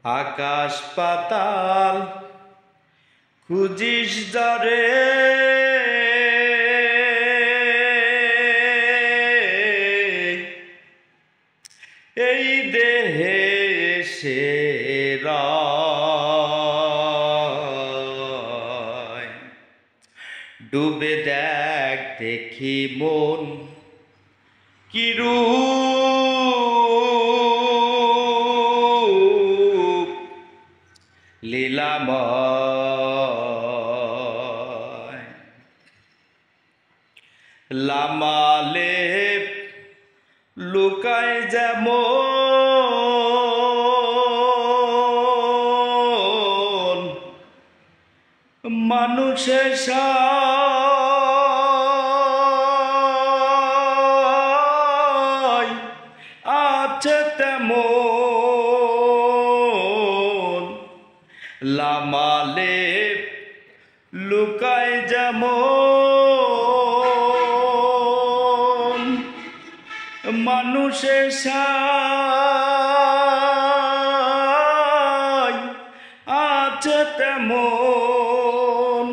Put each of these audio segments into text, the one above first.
আকাশ পাতাল খুঁজিস যারে, এই দেহে সে রয়। ডুবে দেখ দেখি মন কি রূপ লীলাময়। লামালেপ লুকায় যেমন মানুষের আছে তেমন, লামালেপ লুকায় যেমন মানুষের আছে তেমন।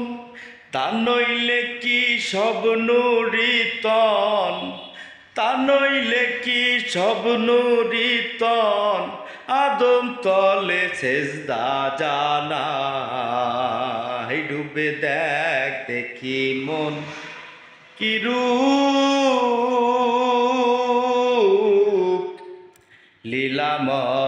তা নইলে কি সব নুরিতন, তা নইলে কি সব নুরিতন, আদম তলে সেজদা জানাই। ডুবে দেখ দেখি মন কি রূপ লীলাময়।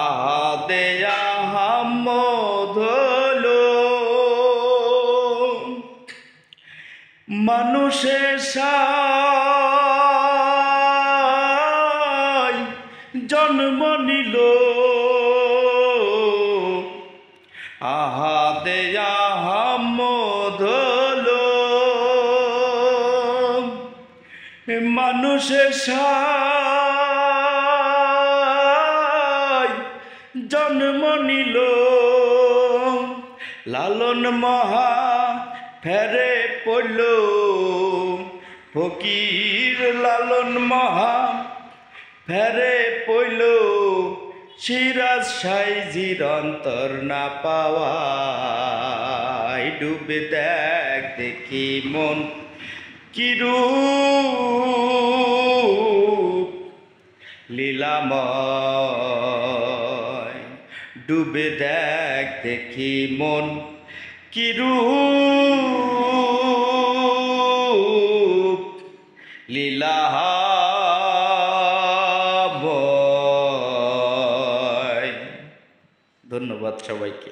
আহাদে আহাম্মদ হলো মানুষের জন্ম নিল। আহাদে আহাম্মদ হলো মানুষের জন্ম নিল। লালন মহা ফেরে পড়ল ফকির, লালন মহা ফেরে পড়ল সিরাজ সাইজির অন্তর না পাওয়াই। ডুবে দেখ দেখি মন কি রূপ লীলাময়। ডুবে দেখ দেখি মন কি রূপ লীলাময়। ধন্যবাদ সবাইকে।